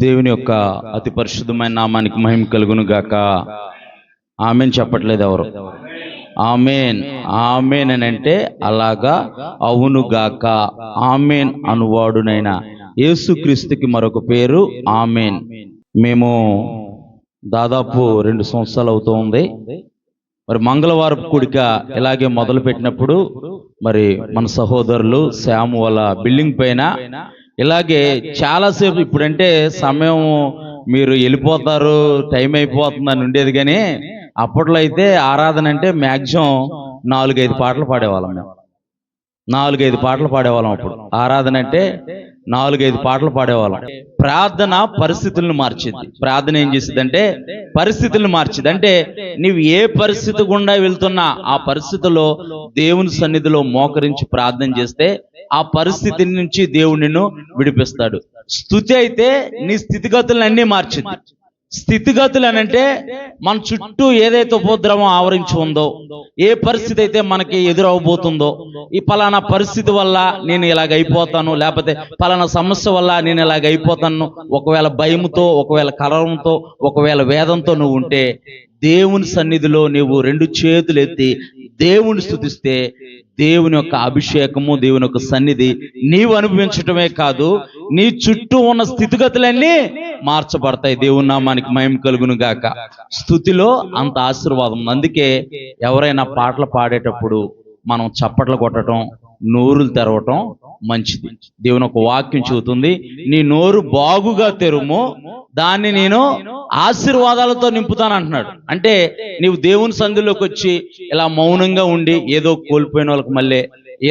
దేవుని యొక్క అతి పరిశుద్ధమైన నామానికి మహిమ కలుగును గాక. ఆమెన్ చెప్పట్లేదు ఎవరు? ఆమెన్ ఆమెన్ అని అంటే అలాగా అవును గాక. ఆమెన్ అనువాడునైనా యేసుక్రీస్తుకి మరొక పేరు ఆమెన్. మేము దాదాపు 2 సంవత్సరాలు అవుతూ ఉంది. మరి మంగళవారపు కూడిక ఇలాగే మొదలు పెట్టినప్పుడు మరి మన సహోదరులు శ్యాము వాళ్ళ బిల్డింగ్ పైన ఇలాగే చాలాసేపు, ఇప్పుడంటే సమయం మీరు వెళ్ళిపోతారు, టైం అయిపోతుందని ఉండేది, కానీ అప్పట్లో అయితే ఆరాధన అంటే మ్యాక్సిమం 4-5 పాటలు పాడేవాళ్ళం. మేము 4-5 పాటలు పాడేవాళ్ళం. అప్పుడు ఆరాధన అంటే 4-5 పాటలు పాడేవాళ్ళం. ప్రార్థన పరిస్థితులను మార్చింది. ప్రార్థన ఏం చేసిందంటే పరిస్థితులను మార్చింది. అంటే నీవు ఏ పరిస్థితి గుండా వెళ్తున్నా ఆ పరిస్థితిలో దేవుని సన్నిధిలో మోకరించి ప్రార్థన చేస్తే ఆ పరిస్థితి నుంచి దేవుడు నిన్ను విడిపిస్తాడు. స్తుతి అయితే నీ స్థితిగతులను అన్నీ మార్చింది. స్థితిగతులు అనంటే మన చుట్టూ ఏదైతే ఉపద్రవం ఆవరించి ఉందో, ఏ పరిస్థితి అయితే మనకి ఎదురవబోతుందో, ఈ పలానా పరిస్థితి వల్ల నేను ఇలాగ అయిపోతాను, లేకపోతే పలానా సమస్య వల్ల నేను ఇలాగ అయిపోతాను, ఒకవేళ భయంతో, ఒకవేళ కలవరంతో, ఒకవేళ వేదంతో నువ్వు ఉంటే దేవుని సన్నిధిలో నువ్వు 2 చేతులు ఎత్తి దేవుని స్తుతిస్తే దేవుని యొక్క అభిషేకము, దేవుని యొక్క సన్నిధి నీవు అనుభవించటమే కాదు, నీ చుట్టూ ఉన్న స్థితిగతులన్నీ మార్చబడతాయి. దేవుని నామానికి మహిమ కలుగును గాక. స్తుతిలో అంత ఆశీర్వాదం. అందుకే ఎవరైనా పాటలు పాడేటప్పుడు మనం చప్పట్లు కొట్టడం, నోరులు తెరవటం మంచిది. దేవుని ఒక వాక్యం చెబుతుంది, నీ నోరు బాగుగా తెరుము, దాన్ని నేను ఆశీర్వాదాలతో నింపుతాను అంటున్నాడు. అంటే నీవు దేవుని సన్నిధిలోకి వచ్చి ఇలా మౌనంగా ఉండి ఏదో కోల్పోయిన వాళ్ళకి మళ్ళీ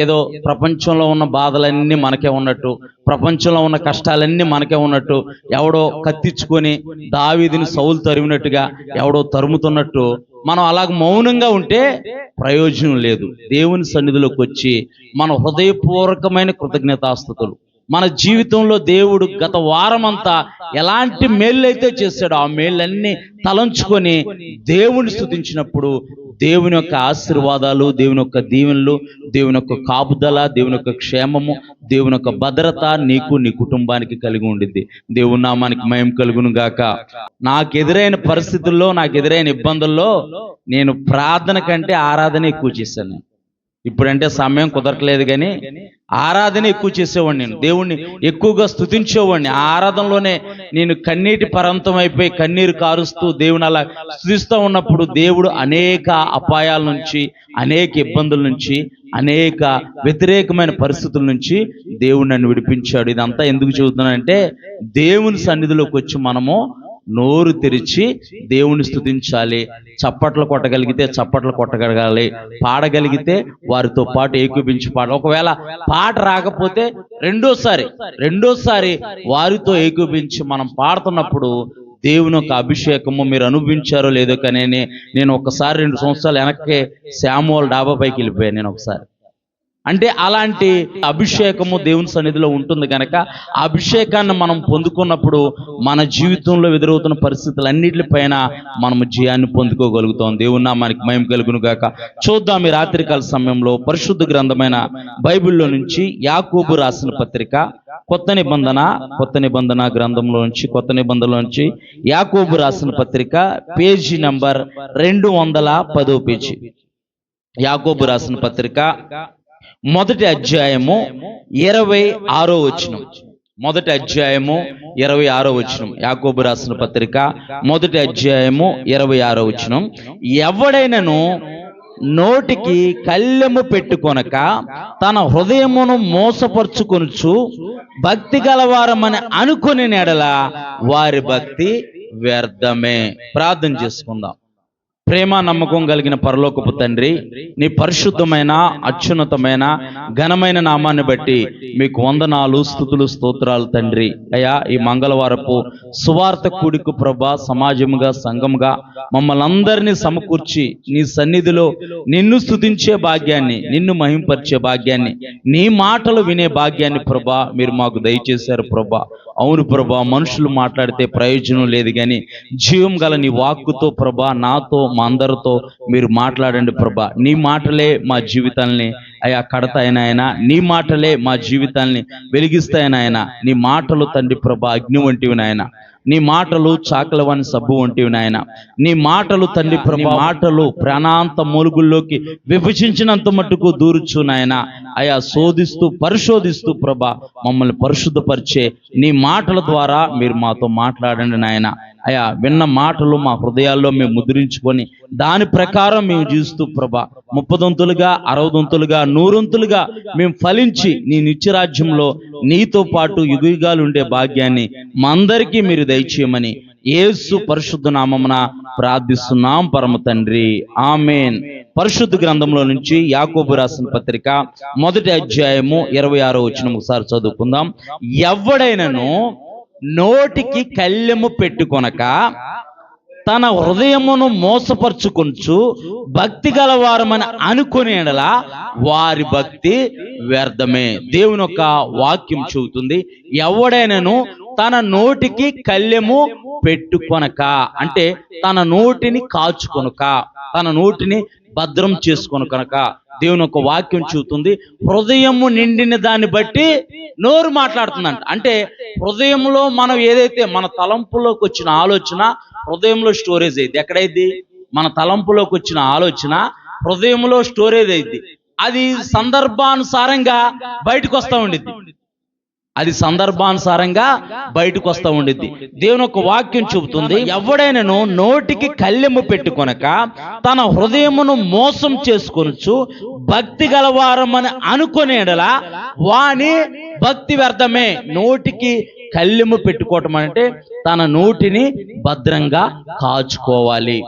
ఏదో ప్రపంచంలో ఉన్న బాధలన్నీ మనకే ఉన్నట్టు, ప్రపంచంలో ఉన్న కష్టాలన్నీ మనకే ఉన్నట్టు, ఎవడో కత్తిచ్చుకొని దావీదుని సౌలు తరిమినట్టుగా ఎవడో తరుముతున్నట్టు మనం అలాగ మౌనంగా ఉంటే ప్రయోజనం లేదు. దేవుని సన్నిధిలోకి వచ్చి మన హృదయపూర్వకమైన కృతజ్ఞతాస్తుతులు, మన జీవితంలో దేవుడు గత వారమంతా ఎలాంటి మేళ్ళు అయితే చేశాడో ఆ మేళ్ళన్నీ తలంచుకొని దేవుని స్తుతించినప్పుడు దేవుని యొక్క ఆశీర్వాదాలు, దేవుని యొక్క దీవెనలు, దేవుని యొక్క కాపుదల, దేవుని యొక్క క్షేమము, దేవుని యొక్క భద్రత నీకు, నీ కుటుంబానికి కలిగి ఉండిద్ది. దేవుని నామానికి మహిమ కలుగును గాక. నాకు ఎదురైన పరిస్థితుల్లో, నాకు ఎదురైన ఇబ్బందుల్లో నేను ప్రార్థన కంటే ఆరాధన ఎక్కువ చేశాను. ఇప్పుడంటే సమయం కుదరట్లేదు, కానీ ఆరాధన ఎక్కువ చేసేవాడిని. నేను దేవుణ్ణి ఎక్కువగా స్తుతించేవాడిని. ఆ ఆరాధనలోనే నేను కన్నీటి పరంతం అయిపోయి కన్నీరు కారుస్తూ దేవుని అలా స్తుతిస్తూ ఉన్నప్పుడు దేవుడు అనేక అపాయాల నుంచి, అనేక ఇబ్బందుల నుంచి, అనేక వ్యతిరేకమైన పరిస్థితుల నుంచి దేవుడు నన్ను విడిపించాడు. ఇదంతా ఎందుకు చెబుతున్నానంటే దేవుని సన్నిధిలోకి వచ్చి మనము నోరు తెరిచి దేవుని స్తుతించాలి. చప్పట్లు కొట్టగలిగితే చప్పట్లు కొట్టగలగాలి, పాడగలిగితే వారితో పాటు ఏకీపించి పాడాలి. ఒకవేళ పాట రాకపోతే రెండోసారి వారితో ఏకీపించి మనం పాడుతున్నప్పుడు దేవుని యొక్క అభిషేకము మీరు అనుభవించారో లేదో, కానీ నేను ఒకసారి 2 సంవత్సరాలు వెనక్కి శ్యాము డాబా పైకి వెళ్ళిపోయాను నేను ఒకసారి. అంటే అలాంటి అభిషేకము దేవుని సన్నిధిలో ఉంటుంది కనుక ఆ అభిషేకాన్ని మనం పొందుకున్నప్పుడు మన జీవితంలో ఎదురవుతున్న పరిస్థితులన్నిటిపైన మనము జయాన్ని పొందుకోగలుగుతాం. దేవుని నామానికి మహిమ కలుగును గాక. చూద్దాం ఈ రాత్రికాల సమయంలో పరిశుద్ధ గ్రంథమైన బైబిల్లో నుంచి యాకోబు రాసిన పత్రిక, కొత్త నిబంధన గ్రంథంలోంచి, కొత్త నిబంధనలోంచి యాకోబు రాసిన పత్రిక, పేజీ నంబర్ 210 పేజీ. యాకోబు రాసిన పత్రిక మొదటి అధ్యాయము 26వ వచనం. మొదటి అధ్యాయము 26వ వచనం. యాకోబు రాసిన పత్రిక మొదటి అధ్యాయము 26వ వచనం. ఎవడైనను నోటికి కళ్ళెము పెట్టుకొనక తన హృదయమును మోసపరుచుకొనుచు భక్తి గలవారమని అనుకుని నెడల వారి భక్తి వ్యర్థమే. ప్రార్థన చేసుకుందాం. ప్రేమ నమ్మకం కలిగిన పరలోకపు తండ్రి, నీ పరిశుద్ధమైన, అత్యున్నతమైన, ఘనమైన నామాన్ని బట్టి మీకు వందనాలు, స్తుతులు, స్తోత్రాలు తండ్రి. అయ్యా, ఈ మంగళవారపు సువార్త కూడిక ప్రభా, సమాజముగా, సంఘముగా మమ్మల్ని అందరినీ సమకూర్చి నీ సన్నిధిలో నిన్ను స్తుతించే భాగ్యాన్ని, నిన్ను మహింపరిచే భాగ్యాన్ని, నీ మాటలు వినే భాగ్యాన్ని ప్రభా మీరు మాకు దయచేశారు ప్రభా. అవును ప్రభా, మనుషులు మాట్లాడితే ప్రయోజనం లేదు, కానీ జీవం గల నీ వాక్కుతో ప్రభా నాతో, మా అందరితో మీరు మాట్లాడండి ప్రభా. నీ మాటలే మా జీవితాల్ని అయా కడతాయని ఆయన, నీ మాటలే మా జీవితాన్ని వెలిగిస్తాయని ఆయన, నీ మాటలు తండ్రి ప్రభా అగ్ని వంటివి నాయన, నీ మాటలు చాకలవని సబ్బు వంటివి నాయన, నీ మాటలు తండ్రి ప్రభా మాటలు ప్రాణాంత మూలుగుల్లోకి విభజించినంత మట్టుకు దూరుచు నాయన, అయా శోధిస్తూ పరిశోధిస్తూ ప్రభా మమ్మల్ని పరిశుద్ధపరిచే నీ మాటల ద్వారా మీరు మాతో మాట్లాడండి నాయన. అయా విన్న మాటలు మా హృదయాల్లో మేము ముద్రించుకొని దాని ప్రకారం మేము జీవిస్తూ ప్రభా 30 60 100 మేము ఫలించి నీ నిత్యరాజ్యంలో నీతో పాటు యుగయుగాలు ఉండే భాగ్యాన్ని మా అందరికీ మీరు దయచేయమని యేసు పరిశుద్ధ నామమున ప్రార్థిస్తున్నాం పరమ తండ్రి, ఆమేన్. పరిశుద్ధ గ్రంథంలో నుంచి యాకోబు రాసిన పత్రిక 1వ అధ్యాయము 26వ వచనం ఒకసారి చదువుకుందాం. ఎవడైనను నోటికి కళ్ళెము పెట్టుకొనక తన హృదయమును మోసపరుచుకొనుచు భక్తి గలవారమని అనుకునే యెడల వారి భక్తి వ్యర్థమే. దేవుని యొక్క వాక్యం చెబుతుంది, ఎవడైనను తన నోటికి కళ్ళెము పెట్టుకొనక అంటే తన నోటిని కాచుకొనక, తన నోటిని భద్రం చేసుకొను కనుక దేవుని ఒక వాక్యం చెబుతుంది, హృదయము నిండిన దాన్ని బట్టి నోరు మాట్లాడుతుందంట. అంటే హృదయంలో మనం ఏదైతే మన తలంపులోకి వచ్చిన ఆలోచన హృదయంలో స్టోరేజ్ అయింది. ఎక్కడైంది? మన తలంపులోకి వచ్చిన ఆలోచన హృదయంలో స్టోరేజ్ అయింది. అది సందర్భానుసారంగా బయటకు వస్తూ ఉండిద్ది. అది సందర్భానుసారంగా బయటకు వస్తూ ఉండిద్ది. దేవుని ఒక వాక్యం చెబుతుంది, ఎవడైనను నోటికి కళ్ళెము పెట్టుకొనక తన హృదయమును మోసం చేసుకొనుచు భక్తి గలవారమని అనుకునే యెడల వాని భక్తి వ్యర్థమే. నోటికి కళ్ళెము పెట్టుకోవటం అంటే తన నోటిని భద్రంగా కాచుకోవాలి.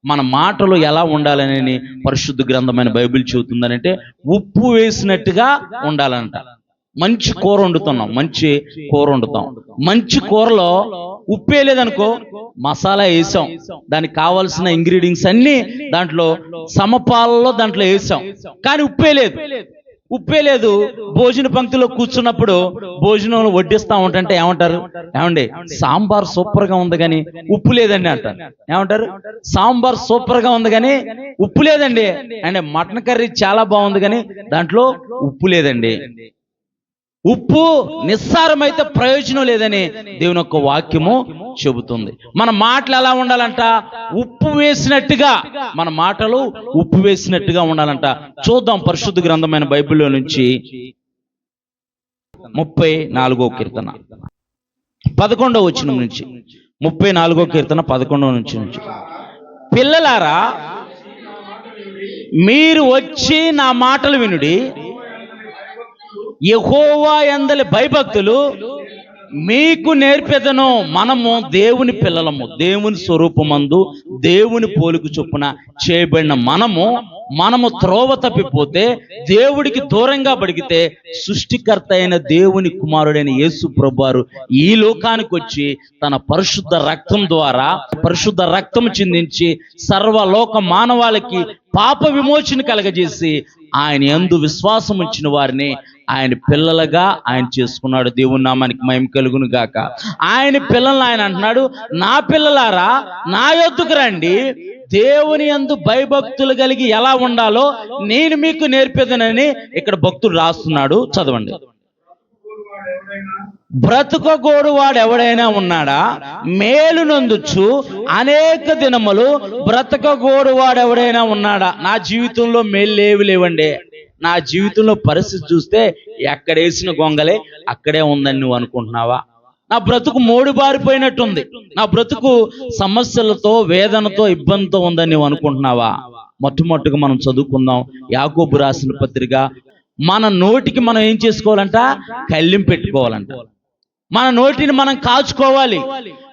మన మాటలు ఎలా ఉండాలని పరిశుద్ధ గ్రంథమైన బైబిల్ చెబుతుందనంటే ఉప్పు వేసినట్టుగా ఉండాలంట. మంచి కూర వండుతున్నాం, మంచి కూర వండుతాం, మంచి కూరలో ఉప్పే లేదనుకో, మసాలా వేసాం, దానికి కావాల్సిన ఇంగ్రీడియంట్స్ అన్ని దాంట్లో సమపాలలో దాంట్లో వేసాం, కానీ ఉప్పే లేదు. భోజన పంక్తిలో కూర్చున్నప్పుడు భోజనంలో వడ్డిస్తా ఉంటే ఏమంటారు? ఏమండి సాంబార్ సూపర్ గా ఉంది కానీ ఉప్పు లేదండి అంటారు. ఏమంటారు? సాంబార్ సూపర్ గా ఉంది కానీ ఉప్పు లేదండి. అంటే మటన్ కర్రీ చాలా బాగుంది కానీ దాంట్లో ఉప్పు లేదండి. ఉప్పు నిస్సారమైతే ప్రయోజనం లేదని దేవుని యొక్క వాక్యము చెబుతుంది. మన మాటలు ఎలా ఉండాలంట? ఉప్పు వేసినట్టుగా, మన మాటలు ఉప్పు వేసినట్టుగా ఉండాలంట. చూద్దాం పరిశుద్ధ గ్రంథమైన బైబిల్లో నుంచి 34వ కీర్తన 11వ వచనం నుంచి, 34వ కీర్తన 11వ నుంచి, పిల్లలారా మీరు వచ్చి నా మాటలు వినుడి, యెహోవా యందలి భయభక్తులు మీకు నేర్పెదను. మనము దేవుని పిల్లలము, దేవుని స్వరూపమందు దేవుని పోలిక చొప్పున చేయబడిన మనము త్రోవ తప్పిపోతే, దేవుడికి దూరంగా బడిగితే, సృష్టికర్త అయిన దేవుని కుమారుడైన యేసు ప్రభువారు ఈ లోకానికి వచ్చి తన పరిశుద్ధ రక్తం ద్వారా పరిశుద్ధ రక్తం చిందించి సర్వలోక మానవాళికి పాప విమోచన కలగజేసి ఆయన యందు విశ్వాసం ఉంచిన వారిని ఆయన పిల్లలుగా ఆయన చేసుకున్నాడు. దేవుని నామానికి మహిమ కలుగును గాక. ఆయన పిల్లలను ఆయన అంటున్నాడు, నా పిల్లలారా నా యొద్దకు రండి, దేవుని యందు భయభక్తులు కలిగి ఎలా ఉండాలో నేను మీకు నేర్పేదనని ఇక్కడ భక్తుడు రాస్తున్నాడు. చదవండి. బ్రతుకగోడు వాడు ఎవడైనా ఉన్నాడా? మేలు నొందుచు అనేక దినములు బ్రతకగోడు వాడు ఎవడైనా ఉన్నాడా? నా జీవితంలో మేలు లేవండి. నా జీవితంలో పరిస్థితి చూస్తే ఎక్కడేసిన గొంగలే అక్కడే ఉందని నువ్వు అనుకుంటున్నావా? నా బ్రతుకు మోడు బారిపోయినట్టుంది, నా బ్రతుకు సమస్యలతో వేదనతో ఇబ్బందితో ఉందని నువ్వు అనుకుంటున్నావా? మొట్టమొదటిగా మనం చదువుకుందాం యాకోబు రాసిన పత్రిక. మన నోటికి మనం ఏం చేసుకోవాలంట? కళ్ళెం పెట్టుకోవాలంట. మన నోటిని మనం కాచుకోవాలి,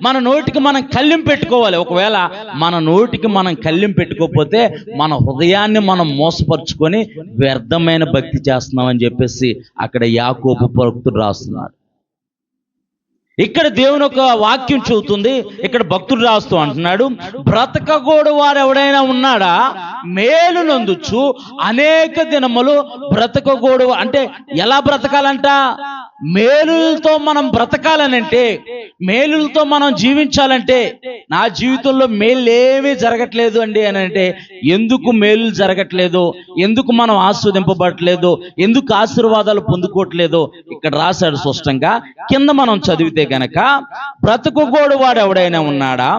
మన నోటికి మనం కళ్ళెం పెట్టుకోవాలి. ఒకవేళ మన నోటికి మనం కళ్ళెం పెట్టుకోకపోతే మన హృదయాన్ని మనం మోసపరుచుకొని వ్యర్థమైన భక్తి చేస్తున్నామని చెప్పేసి అక్కడ యాకోబు భక్తుడు రాస్తున్నాడు. ఇక్కడ దేవుని ఒక వాక్యం చెబుతుంది, ఇక్కడ భక్తుడు రాస్తూ అంటున్నాడు, బ్రతకగోడు వారు ఎవడైనా ఉన్నాడా? మేలు నొందుచు అనేక దినములు బ్రతకగోడు. అంటే ఎలా బ్రతకాలంట? మేలులతో మనం బ్రతకాలనంటే, మేలులతో మనం జీవించాలంటే, నా జీవితంలో మేలేమీ జరగట్లేదు అండి అని అంటే, ఎందుకు మేలు జరగట్లేదు, ఎందుకు మనం ఆస్వాదింపబడట్లేదు, ఎందుకు ఆశీర్వాదాలు పొందుకోవట్లేదు ఇక్కడ రాశాడు స్పష్టంగా. కింద మనం చదివితే గనక, బ్రతుకుగోడు వాడు ఎవడైనా ఉన్నాడా,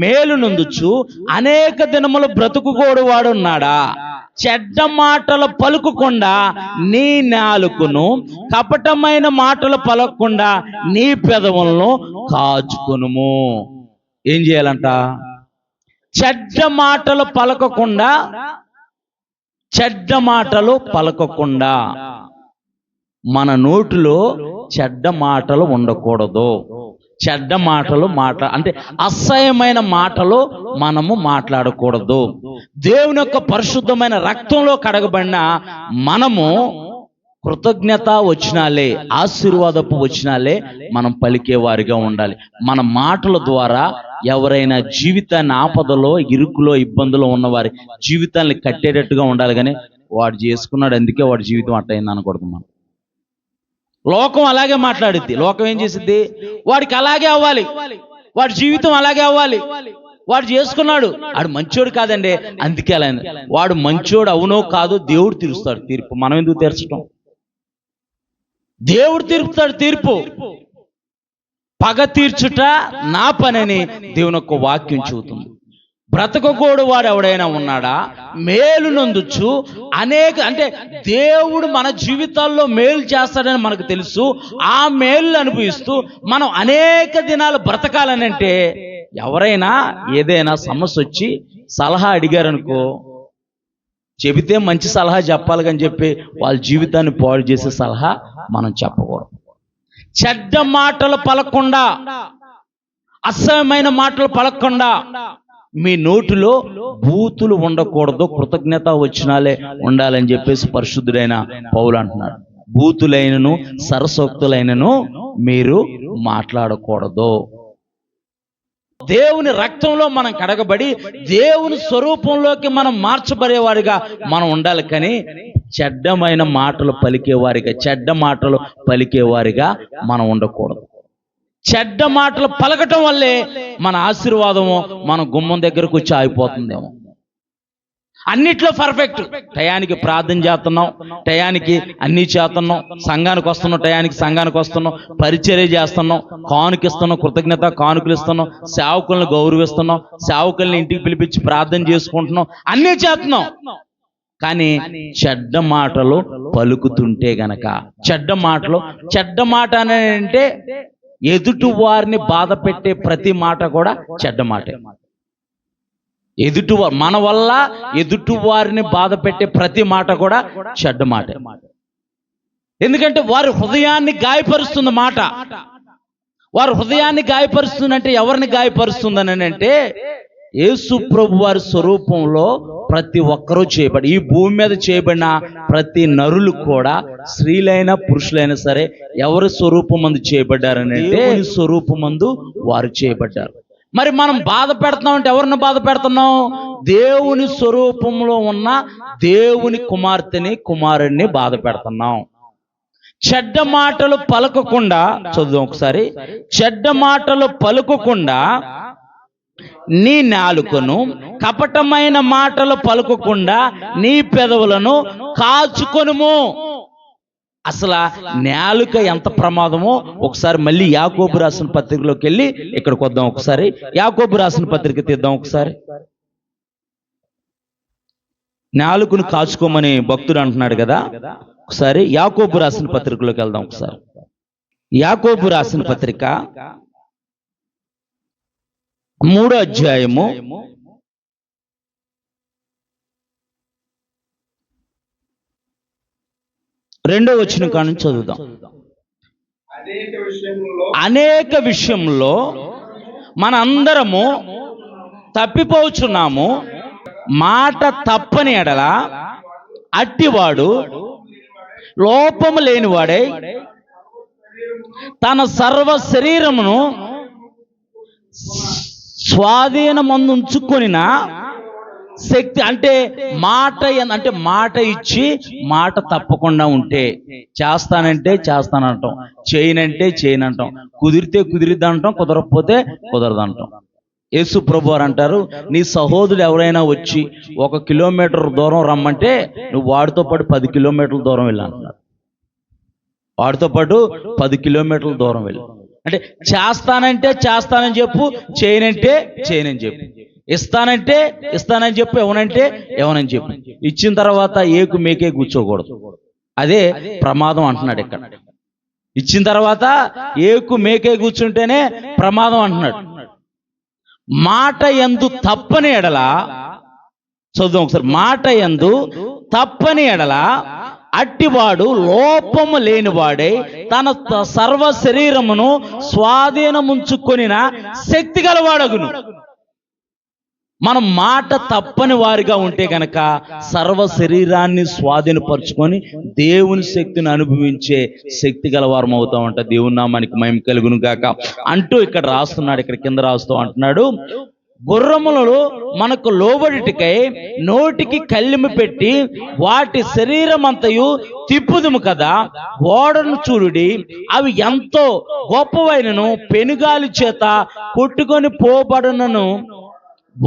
మేలు నొందుచు అనేక దినములు బ్రతుకుగోడు వాడు ఉన్నాడా, చెడ్డ మాటలు పలుకుకుండా నీ నాలుకను, కపటమైన మాటలు పలకకుండా నీ పెదవులను కాచుకొనుము. ఏం చేయాలంట? చెడ్డ మాటలు పలకకుండా, చెడ్డ మాటలు పలకకుండా. మన నోటిలో చెడ్డ మాటలు ఉండకూడదు. చెడ్డ మాటలు అంటే అసహ్యమైన మాటలు మనము మాట్లాడకూడదు. దేవుని యొక్క పరిశుద్ధమైన రక్తంలో కడగబడిన మనము కృతజ్ఞత వచ్చినాలే, ఆశీర్వాదపు వచ్చినాలే మనం పలికేవారిగా ఉండాలి. మన మాటల ద్వారా ఎవరైనా జీవితాన్ని ఆపదలో, ఇరుకులో, ఇబ్బందులో ఉన్నవారి జీవితాన్ని కట్టేటట్టుగా ఉండాలి. కానీ వాడు చేసుకున్నాడు అందుకే వాడి జీవితం అట్టయింది అనకూడదు. మనం లోకం అలాగే మాట్లాడుద్ది. లోకం ఏం చేసిద్ది? వాడికి అలాగే అవ్వాలి, వాడి జీవితం అలాగే అవ్వాలి, వాడు చేసుకున్నాడు, వాడు మంచోడు కాదండి అందుకే అలా. వాడు మంచోడు అవునో కాదో దేవుడు తీరుస్తాడు తీర్పు. మనం ఎందుకు తీర్చటం? దేవుడు తీర్పుతాడు తీర్పు. పగ తీర్చుట నా పనని దేవుని యొక్క వాక్యం చెబుతుంది. బ్రతకగోడు వాడు ఎవడైనా ఉన్నాడా, మేలు నొందుచు అనేక, అంటే దేవుడు మన జీవితాల్లో మేలు చేస్తాడని మనకు తెలుసు. ఆ మేలు అనుభవిస్తూ మనం అనేక దినాలు బ్రతకాలని అంటే, ఎవరైనా ఏదైనా సమస్య వచ్చి సలహా అడిగారనుకో, చెబితే మంచి సలహా చెప్పాలి అని చెప్పి వాళ్ళ జీవితాన్ని పాడు చేసే సలహా మనం చెప్పకూడదు. చెడ్డ మాటలు పలకకుండా, అసహ్యమైన మాటలు పలకకుండా, మీ నోటిలో బూతులు ఉండకూడదు, కృతజ్ఞత వచ్చినాలే ఉండాలని చెప్పేసి పరిశుద్ధుడైన పౌలు అంటున్నాడు. బూతులైనను సరసోక్తులైనను మీరు మాట్లాడకూడదు. దేవుని రక్తంలో మనం కడగబడి దేవుని స్వరూపంలోకి మనం మార్చబడేవారిగా మనం ఉండాలి. కానీ చెడ్డమైన మాటలు పలికేవారిగా, చెడ్డ మాటలు పలికేవారిగా మనం ఉండకూడదు. చెడ్డ మాటలు పలకటం వల్లే మన ఆశీర్వాదము మన గుమ్మం దగ్గరకు వచ్చి ఆగిపోతుందేమో. అన్నిట్లో పర్ఫెక్ట్, టయానికి ప్రార్థన చేస్తున్నాం, టయానికి అన్నీ చేస్తున్నాం, సంఘానికి వస్తున్నాం, టయానికి సంఘానికి వస్తున్నాం, పరిచర్య చేస్తున్నాం, కానుకిస్తున్నాం, కృతజ్ఞత కానుకలు ఇస్తున్నాం, సేవకులను గౌరవిస్తున్నాం, సేవకుల్ని ఇంటికి పిలిపించి ప్రార్థన చేసుకుంటున్నాం, అన్నీ చేస్తున్నాం. కానీ చెడ్డ మాటలు పలుకుతుంటే గనక, చెడ్డ మాట అంటే ఎదుటి వారిని బాధ పెట్టే ప్రతి మాట కూడా చెడ్డ మాటే. మన వల్ల ఎదుటి వారిని బాధ పెట్టే ప్రతి మాట కూడా చెడ్డ మాటే. ఎందుకంటే వారి హృదయాన్ని గాయపరుస్తుంది మాట. వారి హృదయాన్ని గాయపరుస్తుందంటే ఎవరిని గాయపరుస్తుందని అంటే, యేసు ప్రభు వారి స్వరూపంలో ప్రతి ఒక్కరూ చేయబడి, ఈ భూమి మీద చేయబడిన ప్రతి నరులు కూడా, స్త్రీలైనా పురుషులైనా సరే, ఎవరి స్వరూపమందు చేయబడ్డారని అంటే స్వరూపమందు వారు చేయబడ్డారు. మరి మనం బాధ పెడుతున్నాం అంటే ఎవరిని బాధ పెడుతున్నాం? దేవుని స్వరూపంలో ఉన్న దేవుని కుమార్తెని, కుమారుడిని బాధ పెడుతున్నాం. చెడ్డ మాటలు పలకకుండా, చదువు ఒకసారి, చెడ్డ మాటలు పలుకకుండా నీ నాలుకను, కపటమైన మాటలు పలుకకుండా నీ పెదవులను కాచుకొనుము. అసలు నాలుక ఎంత ప్రమాదమో ఒకసారి మళ్ళీ యాకోబు రాసిన పత్రికలోకి వెళ్ళి ఇక్కడికి వద్దాం. ఒకసారి యాకోబు రాసిన పత్రిక తీద్దాం. ఒకసారి నాలుకను కాచుకోమని భక్తుడు అంటున్నాడు కదా, ఒకసారి యాకోబు రాసిన పత్రికలోకి వెళ్దాం. ఒకసారి యాకోబు రాసిన పత్రిక 3వ అధ్యాయము 2వ వచనం కాడ నుంచి చదువుదాం. అనేక విషయంలో మనందరము తప్పిపోచున్నాము. మాట తప్పని ఎడల అట్టివాడు లోపము లేనివాడై తన సర్వ శరీరమును స్వాధీనమందుంచుకొనిన శక్తి అంటే అంటే మాట ఇచ్చి మాట తప్పకుండా ఉంటే, చేస్తానంటే చేస్తానంటాం, చేయనంటే చేయనంటాం, కుదిరితే కుదిరిద్ది అంటాం, కుదరకపోతే కుదరదంటాం. యేసు ప్రభు వారు అంటారు, నీ సహోదరుడు ఎవరైనా వచ్చి 1 కిలోమీటర్ దూరం రమ్మంటే నువ్వు వాడితో పాటు 10 కిలోమీటర్ల దూరం వెళ్ళి అంటున్నారు. వాడితో పాటు 10 కిలోమీటర్ల దూరం వెళ్ళి, అంటే చేస్తానంటే చేస్తానని చెప్పు, చేయనంటే చేయనని చెప్పు, ఇస్తానంటే ఇస్తానని చెప్పు, ఎవనంటే ఎవనని చెప్పు. ఇచ్చిన తర్వాత ఏకు మేకే కూర్చోకూడదు, అదే ప్రమాదం అంటున్నాడు ఇక్కడ. ఇచ్చిన తర్వాత ఏకు మేకే కూర్చుంటేనే ప్రమాదం అంటున్నాడు. మాట యందు తప్పని ఎడల, చదువు ఒకసారి, మాట యందు తప్పని ఎడల అట్టివాడు లోపము లేనివాడై తన సర్వ శరీరమును స్వాధీనముంచుకొనిన శక్తి గలవాడగును. మనం మాట తప్పని వారిగా ఉంటే గనక సర్వ శరీరాన్ని స్వాధీనపరుచుకొని దేవుని శక్తిని అనుభవించే శక్తి గలవారం అవుతామంట. దేవుని నామానికి మహిమ కలుగును గాక అంటూ ఇక్కడ రాస్తున్నాడు. ఇక్కడ కింద రాస్తూ అంటున్నాడు, గుర్రములలో మనకు లోబడిటికై నోటికి కళ్ళెము పెట్టి వాటి శరీరం అంతయు తిప్పుదుము కదా, ఓడను చూడుడి, అవి ఎంతో గొప్పవైనను పెనుగాలి చేత కొట్టుకొని పోబడనను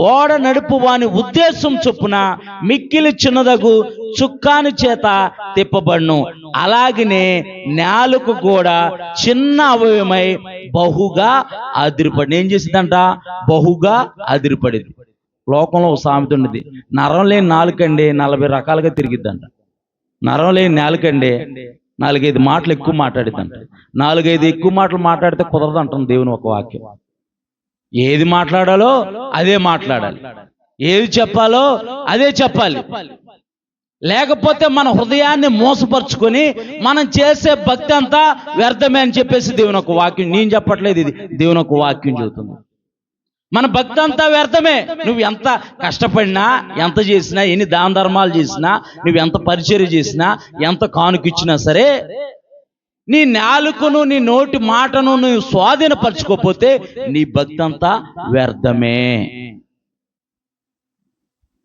ఓడ నడుపు వాని ఉద్దేశం చొప్పున మిక్కిలి చిన్నదగు చుక్కాని చేత తిప్పబడును. అలాగనే నేలకు కూడా చిన్న అవయవమై బహుగా అదిరిపడి, ఏం చేసిందంట? బహుగా అదిరిపడింది. లోకంలో ఒక సామెత ఉన్నది, నరం లేని నాలుకండి 40 రకాలుగా తిరిగిద్దంట. నరం లేని నాలుకండి 4-5 మాటలు ఎక్కువ మాట్లాడిద్దంట. 4-5 ఎక్కువ మాటలు మాట్లాడితే కుదరదు అంటుంది దేవుని ఒక వాక్యం. ఏది మాట్లాడాలో అదే మాట్లాడాలి, ఏది చెప్పాలో అదే చెప్పాలి. లేకపోతే మన హృదయాన్ని మోసపరుచుకొని మనం చేసే భక్తి అంతా వ్యర్థమే అని చెప్పేసి దేవుని ఒక వాక్యం, నేను చెప్పట్లేదు, ఇది దేవుని ఒక వాక్యం చెబుతుంది. మన భక్తి అంతా వ్యర్థమే. నువ్వు ఎంత కష్టపడినా, ఎంత చేసినా, ఎన్ని దాన ధర్మాలు చేసినా, నువ్వు ఎంత పరిచర్య చేసినా, ఎంత కానుకిచ్చినా సరే, నీ నాలుకను నీ నోటి మాటను నువ్వు స్వాధీనపరచుకోకపోతే నీ భక్తి అంతా వ్యర్థమే.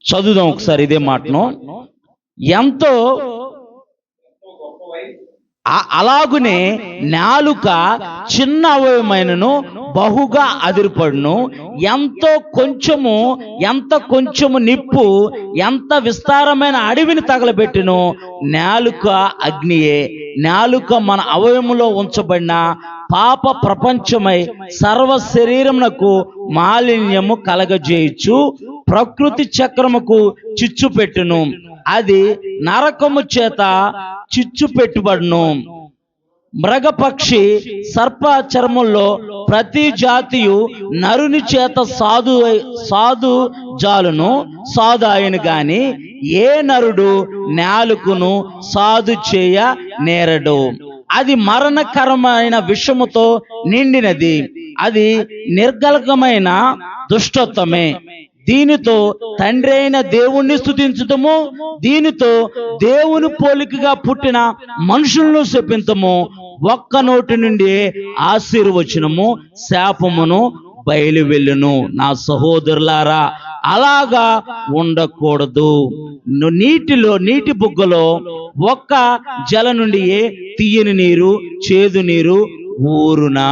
చదువుదాం ఒకసారి ఇదే మాటను. ఎంతో అలాగునే నాలుక చిన్న అవయవమైనను బహుగా అదిరిపడును. ఎంత కొంచెము నిప్పు ఎంత విస్తారమైన అడవిని తగలబెట్టును. నాలుక అగ్నియే. నాలుక మన అవయములో ఉంచబడిన పాప ప్రపంచమై సర్వ శరీరమునకు మాలిన్యము కలగజేయచ్చు, ప్రకృతి చక్రముకు చిచ్చు పెట్టును, అది నరకము చేత చిచ్చు పెట్టుబడును. మృగపక్షి సర్ప చర్మంలో ప్రతి జాతియు నరుని చేత సాధు జాలును సాధు ఆయన గాని ఏ నరుడు నాలుకను సాధు చేయ నేరడు. అది మరణకరమైన విషముతో నిండినది, అది నిర్గలకమైన దుష్టత్వమే. దీనితో తండ్రి అయిన దేవుణ్ణి స్తుతించుతము, దీనితో దేవుని పోలికగా పుట్టిన మనుషులను శపించము. ఒక్క నోటి నుండి ఆశీర్వచనము శాపమును బయలు వెళ్ళును. నా సహోదరులారా, అలాగా ఉండకూడదు. నీటి బుగ్గలో ఒక్క జల నుండి తీయని నీరు, చేదు నీరు ఊరునా.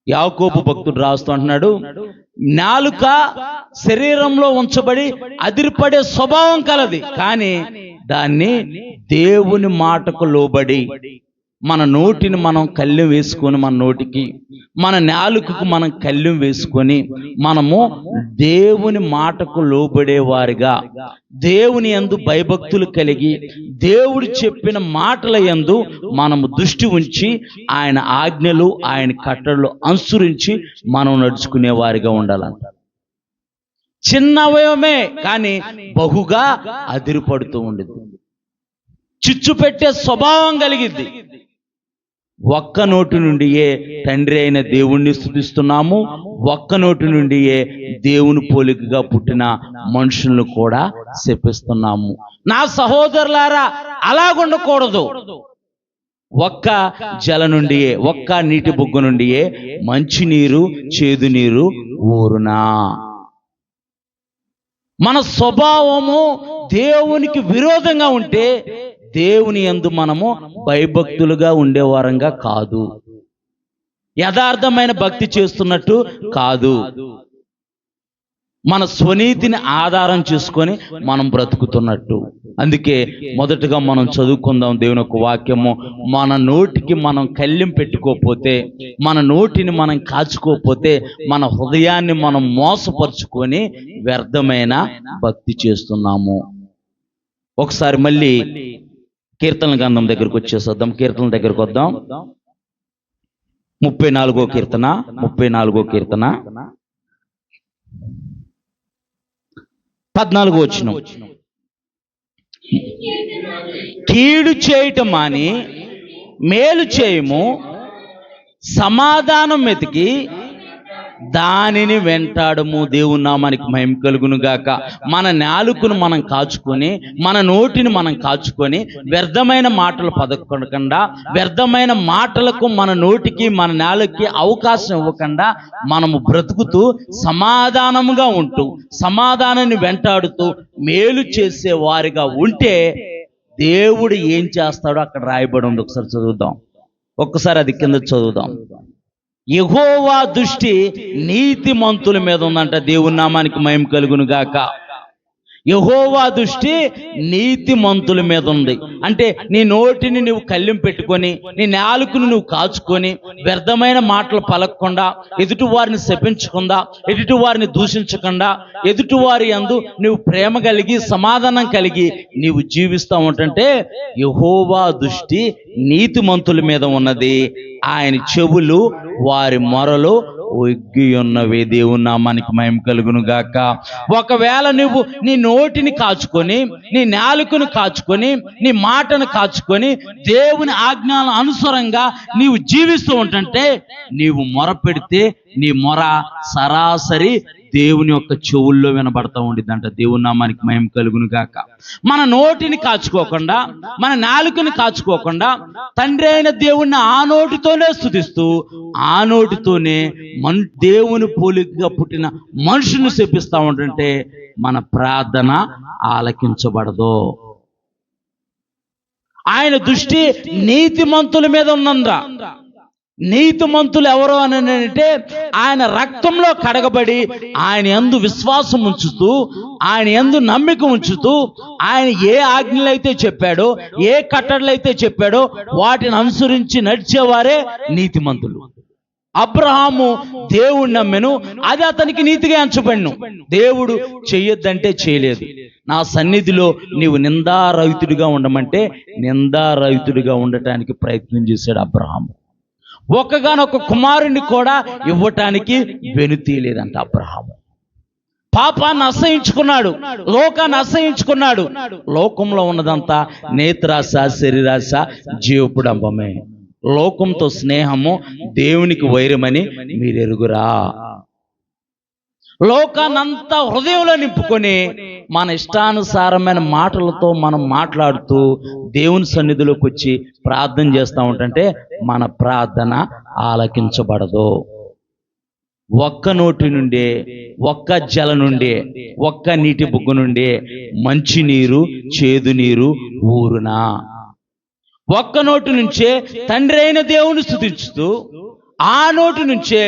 యాకోబు భక్తుడు రాస్తూ అంటున్నాడు, నాలుక శరీరంలో ఉంచబడి అదిరిపడే స్వభావం కలది, కానీ దాన్ని దేవుని మాటకు లోబడి మన నోటిని మనం కళ్ళెం వేసుకొని, మన నోటికి మన నాలుకకు మనం కళ్ళెం వేసుకొని మనము దేవుని మాటకు లోబడే వారిగా, దేవుని యందు భయభక్తులు కలిగి దేవుడు చెప్పిన మాటల యందు మనము దృష్టి ఉంచి ఆయన ఆజ్ఞలు ఆయన కట్టడలు అనుసరించి మనం నడుచుకునే వారిగా ఉండాలంట. చిన్న అవయవమే కానీ బహుగా అదిరిపడుతూ ఉండేది, చిచ్చు పెట్టే స్వభావం కలిగిద్ది. ఒక్క నోటి నుండియే తండ్రి అయిన దేవుణ్ణి స్తుతిస్తున్నాము, ఒక్క నోటి నుండియే దేవుని పోలికగా పుట్టిన మనుషులను కూడా శపిస్తున్నాము. నా సహోదరులారా, అలాగుండకూడదు. ఒక్క జల నుండియే, ఒక్క నీటి బుగ్గ నుండియే మంచి నీరు, చేదు నీరు ఊరునా. మన స్వభావము దేవునికి విరోధంగా ఉంటే దేవుని యందు మనము భయభక్తులుగా ఉండేవారంగా కాదు, యథార్థమైన భక్తి చేస్తున్నట్టు కాదు. మన స్వనీతిని ఆధారం చేసుకొని మనం బ్రతుకుతున్నట్టు. అందుకే మొదటగా మనం చదువుకుందాం దేవుని యొక్క వాక్యము. మన నోటికి మనం కళ్ళెం పెట్టుకోకపోతే, మన నోటిని మనం కాచుకోకపోతే, మన హృదయాన్ని మనం మోసపరుచుకొని వ్యర్థమైన భక్తి చేస్తున్నాము. ఒకసారి మళ్ళీ కీర్తన గ్రంథం దగ్గరకు వచ్చేసేద్దాం. కీర్తన దగ్గరకు వద్దాం. 34వ కీర్తన 14వ వచనం. కీడు చేయటం మాని మేలు చేయము, సమాధానం వెతికి దానిని వెంటాడము. దేవుని నామానికి మహిమ కలుగును గాక. మన నాలుకను మనం కాచుకొని, మన నోటిని మనం కాచుకొని, వ్యర్థమైన మాటలు పదకొనకుండా, వ్యర్థమైన మాటలకు మన నోటికి మన నాలుకకి అవకాశం ఇవ్వకుండా మనము బ్రతుకుతూ సమాధానముగా ఉంటూ, సమాధానాన్ని వెంటాడుతూ మేలు చేసే వారిగా ఉంటే దేవుడు ఏం చేస్తాడో అక్కడ రాయబడి ఉంది. ఒకసారి చదువుదాం. ఒక్కసారి అది కింద చదువుదాం. యెహోవా దృష్టి నీతిమంతుల మీద ఉందంట. దేవుని నామానికి మహిమ కలుగును గాక. యెహోవా దృష్టి నీతిమంతుల మీద ఉంది. అంటే నీ నోటిని నువ్వు కళ్ళెం పెట్టుకొని, నీ నాలుకను నువ్వు కాచుకొని, వ్యర్థమైన మాటలు పలకకుండా, ఎదుటి వారిని శపించకుండా, ఎదుటి వారిని దూషించకుండా, ఎదుటి వారి యందు నువ్వు ప్రేమ కలిగి, సమాధానం కలిగి నీవు జీవిస్తూ ఉంటుంటే యెహోవా దృష్టి నీతిమంతుల మీద ఉన్నది. ఆయన చెవులు వారి మొరలు ఒగ్గి ఉన్నవి. దేవుని నామానికి మహిమ కలుగును గాక. ఒకవేళ నువ్వు నీ నోటిని కాచుకొని, నీ నాలుకను కాచుకొని, నీ మాటను కాచుకొని దేవుని ఆజ్ఞల అనుసారంగా నీవు జీవిస్తూ ఉంటుంటే, నీవు మొర పెడితే నీ మొర సరాసరి దేవుని యొక్క చెవుల్లో వినబడతా ఉండిద్దంట. దేవుని నామానికి మహిమ కలుగును గాక. మన నోటిని కాచుకోకుండా, మన నాలుకని కాచుకోకుండా తండ్రి అయిన దేవుణ్ణి ఆ నోటితోనే స్తుతిస్తూ, ఆ నోటితోనే దేవుని పోలికగా పుట్టిన మనుషుని శపిస్తా ఉంటుంటే మన ప్రార్థన ఆలకించబడదు. ఆయన దృష్టి నీతిమంతుల మీద ఉందంరా. నీతిమంతులు ఎవరు అని అంటే ఆయన రక్తంలో కడగబడి, ఆయన యందు విశ్వాసం ఉంచుతూ, ఆయన యందు నమ్మిక ఉంచుతూ, ఆయన ఏ ఆజ్ఞలైతే చెప్పాడో, ఏ కట్టడలైతే చెప్పాడో వాటిని అనుసరించి నడిచేవారే నీతిమంతులు. అబ్రహాము దేవుడు నమ్మెను, అది అతనికి నీతిగా ఎంచబడిను. దేవుడు చెయ్యొద్దంటే చేయలేదు. నా సన్నిధిలో నీవు నిందారహితుడిగా ఉండమంటే నిందారహితుడిగా ఉండటానికి ప్రయత్నం చేశాడు అబ్రహాము. ఒక్కగానొక్క కుమారుణ్ణి కూడా ఇవ్వటానికి వెనుతీయలేదంట అబ్రహాము. పాపాన్ని అసహించుకున్నాడు, లోకాన్ని అసహించుకున్నాడు. లోకంలో ఉన్నదంతా నేత్రాశ, శరీరాశ, జీవపుడంబమే. లోకంతో స్నేహము దేవునికి వైరమని మీరు ఎరుగురా. లోకాన్నంతా హృదయంలో నింపుకొని మన ఇష్టానుసారమైన మాటలతో మనం మాట్లాడుతూ దేవుని సన్నిధిలోకి వచ్చి ప్రార్థన చేస్తూ ఉంటుంటే మన ప్రార్థన ఆలకించబడదు. ఒక్క నోటి నుండే, ఒక్క జల నుండే, ఒక్క నీటి బుగ్గు నుండే మంచి నీరు, చేదు నీరు ఊరునా. ఒక్క నోటి నుంచే తండ్రి అయిన దేవుని స్తుతించుతూ, ఆ నోటి నుంచే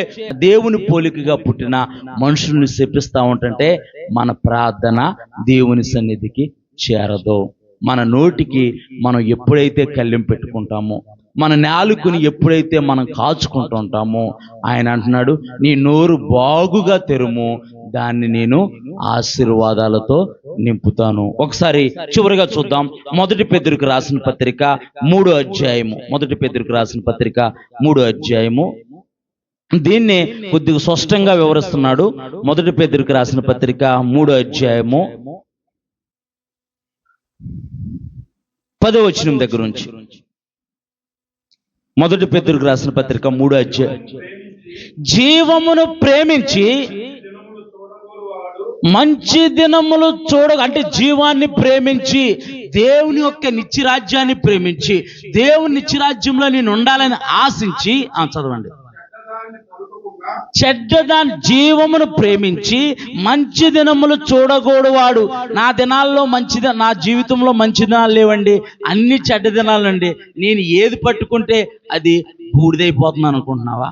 దేవుని పోలికగా పుట్టిన మనుషుల్ని శపిస్తూ ఉంటుంటే మన ప్రార్థన దేవుని సన్నిధికి చేరదు. మన నోటికి మనం ఎప్పుడైతే కళ్ళెం పెట్టుకుంటామో, మన నాలుకని ఎప్పుడైతే మనం కాచుకుంటూ ఉంటామో, ఆయన అంటున్నాడు, నీ నోరు బాగుగా తెరుము, దాన్ని నేను ఆశీర్వాదాలతో నింపుతాను. ఒకసారి చివరిగా చూద్దాం. 1 పేతురుకు రాసిన పత్రిక 3వ అధ్యాయము. 1 పేతురుకు రాసిన పత్రిక 3వ అధ్యాయము. దీన్ని కొద్దిగా స్పష్టంగా వివరిస్తున్నాడు. 1 పేతురుకు రాసిన పత్రిక 3వ అధ్యాయము 10వ వచనం దగ్గర నుంచి. 1 పేతురుకు రాసిన పత్రిక 3వ అధ్యాయం. జీవమును ప్రేమించి మంచి దినములు అంటే జీవాన్ని ప్రేమించి, దేవుని యొక్క నిత్యరాజ్యాన్ని ప్రేమించి, దేవుని నిత్యరాజ్యంలో నేను ఉండాలని ఆశించి, చదవండి. చెడ్డదాని జీవమును ప్రేమించి మంచి దినములు చూడకూడవాడు. నా దినాల్లో నా జీవితంలో మంచి దినాలు లేవండి, అన్ని చెడ్డ దినాలండి. నేను ఏది పట్టుకుంటే అది బూడిదైపోతున్నాను అనుకుంటున్నావా?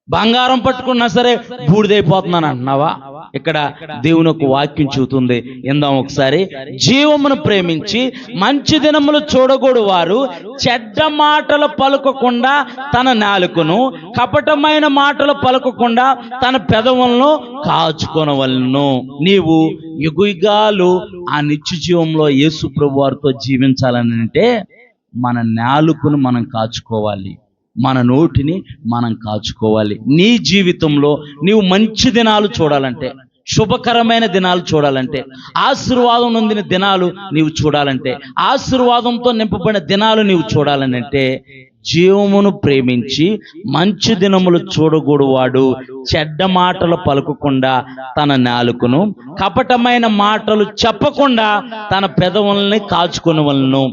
బంగారం పట్టుకున్నా సరే బూడిదైపోతున్నాను అంటున్నావా? ఇక్కడ దేవుని ఒక వాక్యం చెబుతుంది, ఇందాం ఒకసారి. జీవమును ప్రేమించి మంచి దినములు చూడకూడదు వారు చెడ్డ మాటలు పలుకకుండా తన నాలుకను, కపటమైన మాటలు పలుకకుండా తన పెదవులను కాచుకొనవలెను. నీవు యుగయుగాలు ఆ నిత్య జీవంలో యేసు ప్రభు వారితో జీవించాలని అంటే మన నాలుకను మనం కాచుకోవాలి, మన నోటిని మనం కాచుకోవాలి. నీ జీవితంలో నీవు మంచి దినాలు చూడాలంటే, శుభకరమైన దినాలు చూడాలంటే, ఆశీర్వాదం నొందిన దినాలు నీవు చూడాలంటే, ఆశీర్వాదంతో నింపబడిన దినాలు నీవు చూడాలనంటే, జీవమును ప్రేమించి మంచి దినములు చూడకూడవాడు చెడ్డ మాటలు పలుకకుండా తన నాలుకను, కపటమైన మాటలు చెప్పకుండా తన పెదవుల్ని కాచుకొనవలెను.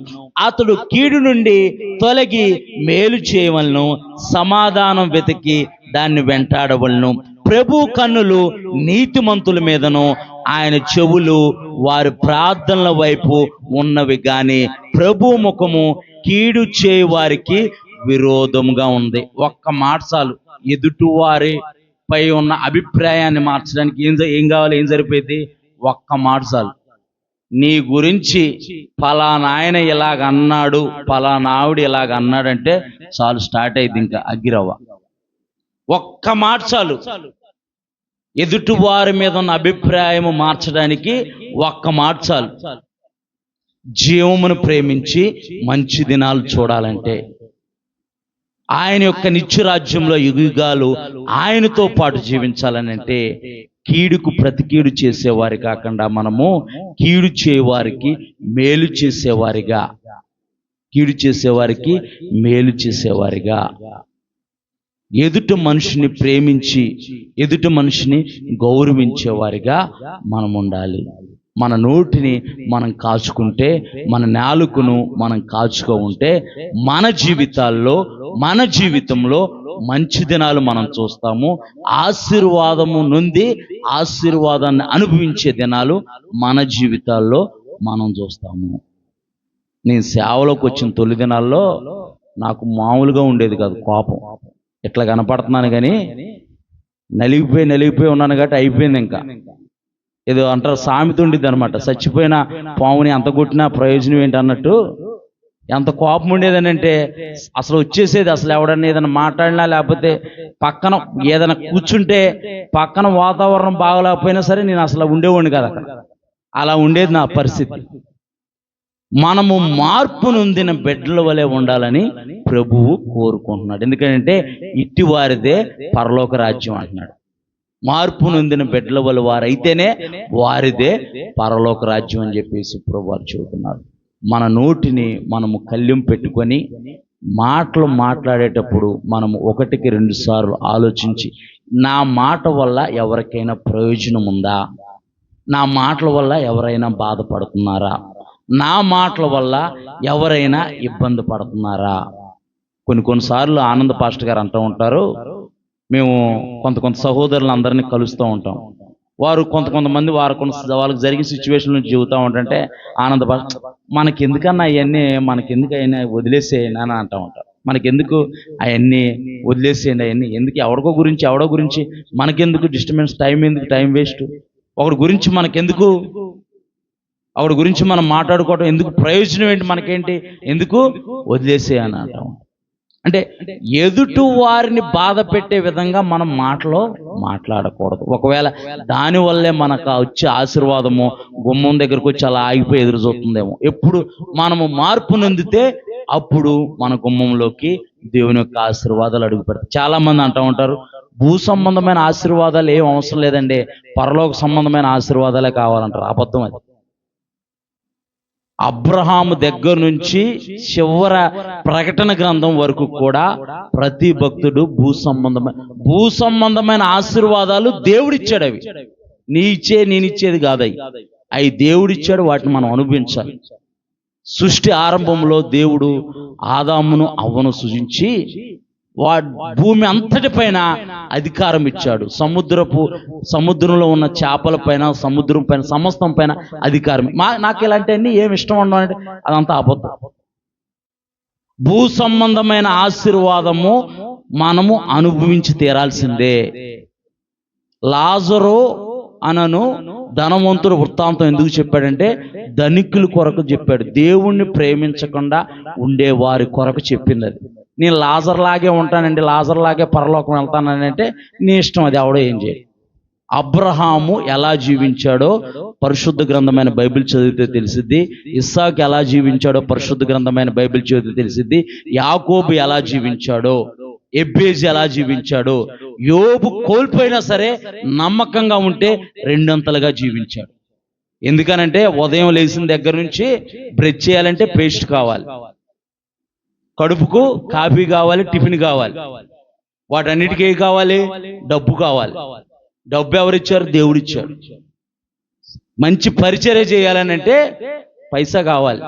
అతడు కీడు నుండి తొలగి మేలు చేయవలను, సమాధానం వెతికి దాన్ని వెంటాడవలను. ప్రభు కన్నులు నీతిమంతుల మీదను, ఆయన చెవులు వారి ప్రార్థనల వైపు ఉన్నవి గాని ప్రభు ముఖము కీడు చేయ వారికి విరోధముగా ఉంది. ఒక్క మాట చాలు, ఎదుటివారి పై ఉన్న అభిప్రాయాన్ని మార్చడానికి ఏం కావాలి, ఏం సరిపోయింది? ఒక్క మాట చాలు. నీ గురించి ఫలానా ఆయన ఇలాగ అన్నాడు, ఫలానా ఆవిడ ఇలాగ అన్నాడంటే చాలు, స్టార్ట్ అయింది ఇంకా అగ్గిరవ్వ. ఒక్క మాట చాలు ఎదుటి వారి మీద ఉన్న అభిప్రాయం మార్చడానికి, ఒక్క మాట చాలు. జీవమును ప్రేమించి మంచి దినాలు చూడాలంటే, ఆయన యొక్క నిత్యరాజ్యంలో యుగాలు ఆయనతో పాటు జీవించాలని అంటే, కీడుకు ప్రతి కీడు చేసేవారి కాకుండా మనము కీడు చేయవారికి మేలు చేసేవారిగా, కీడు చేసేవారికి మేలు చేసేవారిగా, ఎదుటి మనిషిని ప్రేమించి ఎదుటి మనిషిని గౌరవించేవారిగా మనం ఉండాలి. మన నోటిని మనం కాచుకుంటే, మన నాలుకను మనం కాచుకో ఉంటే, మన జీవితంలో మంచి దినాలు మనం చూస్తాము. ఆశీర్వాదము నుండి ఆశీర్వాదాన్ని అనుభవించే దినాలు మన జీవితాల్లో మనం చూస్తాము. నేను సేవలోకి వచ్చిన తొలి దినాల్లో నాకు మామూలుగా ఉండేది కాదు కోపం. ఇట్లా కనపడుతున్నాను కానీ నలిగిపోయి ఉన్నాను కాబట్టి అయిపోయింది. ఇంకా ఏదో అంటారు, సామెత ఉండిద్ది అనమాట, చచ్చిపోయిన పాముని ఎంత కొట్టినా ప్రయోజనం ఏంటి అన్నట్టు. ఎంత కోపం ఉండేదని అంటే అసలు వచ్చేసేది, అసలు ఎవడన్నా ఏదైనా మాట్లాడినా లేకపోతే పక్కన ఏదైనా కూర్చుంటే పక్కన వాతావరణం బాగలేకపోయినా సరే నేను అసలు ఉండేవాడిని కదా అక్కడ. అలా ఉండేది నా పరిస్థితి. మనము మార్పు నొందిన బిడ్డల వలె ఉండాలని ప్రభువు కోరుకుంటున్నాడు. ఎందుకంటే ఇట్టి వారిదే పరలోక రాజ్యం అంటున్నాడు. మార్పు నొందిన బిడ్డల వల్ల వారైతేనే వారిదే పరలోక రాజ్యం అని చెప్పేసి ప్రభు వారు చెబుతున్నారు. మన నోటిని మనము కళ్ళెం పెట్టుకొని మాటలు మాట్లాడేటప్పుడు మనము 1-2 సార్లు ఆలోచించి, నా మాట వల్ల ఎవరికైనా ప్రయోజనం ఉందా, నా మాటల వల్ల ఎవరైనా బాధపడుతున్నారా, నా మాటల వల్ల ఎవరైనా ఇబ్బంది పడుతున్నారా. కొన్నిసార్లు ఆనంద్ పాస్టర్ గారు అంటూ ఉంటారు, మేము కొంత సహోదరులు అందరినీ కలుస్తూ ఉంటాం. వారు కొంతమంది వాళ్ళకి జరిగే సిచ్యువేషన్ నుంచి చెబుతూ ఉంటుంటే ఆనంద్ పాస్టర్, మనకెందుకన్నా అవన్నీ, మనకెందుకు అయినా వదిలేసేయండి అని అంటూ ఉంటారు. మనకెందుకు అవన్నీ వదిలేసేయండి, అవన్నీ ఎందుకు, ఎవడో గురించి మనకెందుకు డిస్టర్బెన్స్, టైం వేస్ట్, ఒకడి గురించి మనకెందుకు, ఆవిడ గురించి మనం మాట్లాడుకోవడం ఎందుకు, ప్రయోజనం ఏంటి మనకేంటి, ఎందుకు, వదిలేసేయని అంటాం. అంటే ఎదుటి వారిని బాధ పెట్టే విధంగా మనం మాట్లాడకూడదు. ఒకవేళ దానివల్లే మనకు వచ్చే ఆశీర్వాదము గుమ్మం దగ్గరకు వచ్చి అలా ఆగిపోయి ఎదురు చూస్తుందేమో. ఎప్పుడు మనము మార్పు నొందితే అప్పుడు మన గుమ్మంలోకి దేవుని యొక్క ఆశీర్వాదాలు అడుగు పెడతాయి. చాలా మంది అంటూ ఉంటారు, భూ సంబంధమైన ఆశీర్వాదాలు ఏం అవసరం లేదండి, పరలోక సంబంధమైన ఆశీర్వాదాలే కావాలంటారు. అబద్ధం అది. అబ్రహాము దగ్గర నుంచి చివర ప్రకటన గ్రంథం వరకు కూడా ప్రతి భక్తుడు భూ సంబంధమైన ఆశీర్వాదాలు దేవుడిచ్చాడు. అవి నేనిచ్చేది కాదు, అవి దేవుడిచ్చాడు, వాటిని మనం అనుభవించాలి. సృష్టి ఆరంభంలో దేవుడు ఆదామును అవ్వను సృజించి భూమి అంతటి పైన అధికారం ఇచ్చాడు. సముద్రంలో ఉన్న చేపల పైన, సముద్రం పైన, సమస్తం పైన అధికారం. నాకు ఇలాంటివన్నీ ఏమి ఇష్టం ఉండవు అంటే అదంతా అబద్ధం. భూ సంబంధమైన ఆశీర్వాదము మనము అనుభవించి తీరాల్సిందే. లాజరు అనను ధనవంతుడు వృత్తాంతం ఎందుకు చెప్పాడంటే ధనికుల కొరకు చెప్పాడు. దేవుణ్ణి ప్రేమించకుండా ఉండే వారి కొరకు చెప్పింది అది. నేను లాజర్ లాగే ఉంటానండి, లాజర్ లాగే పరలోకం వెళ్తానని అంటే నీ ఇష్టం, అది ఎవడో ఏం చేయాలి. అబ్రహాము ఎలా జీవించాడో పరిశుద్ధ గ్రంథమైన బైబిల్ చదివితే తెలిసిద్ది. ఇస్సాకు ఎలా జీవించాడో పరిశుద్ధ గ్రంథమైన బైబిల్ చదివితే తెలిసిద్ది. యాకోబు ఎలా జీవించాడో, ఎబ్బేజు ఎలా జీవించాడో, యోబు కోల్పోయినా సరే నమ్మకంగా ఉంటే రెండంతలుగా జీవించాడు. ఎందుకనంటే ఉదయం లేచిన దగ్గర నుంచి బ్రష్ చేయాలంటే పేస్ట్ కావాలి, కడుపుకు కాఫీ కావాలి, టిఫిన్ కావాలి, వాటన్నిటికీ ఏం కావాలి? డబ్బు కావాలి. డబ్బు ఎవరిచ్చారు? దేవుడిచ్చాడు. మంచి పరిచర్య చేయాలని అంటే పైసా కావాలి.